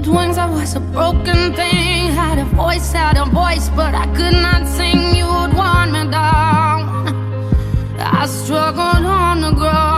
with wings, I was a broken thing. Had a voice, but I could not sing. You would want me down. I struggled on the ground.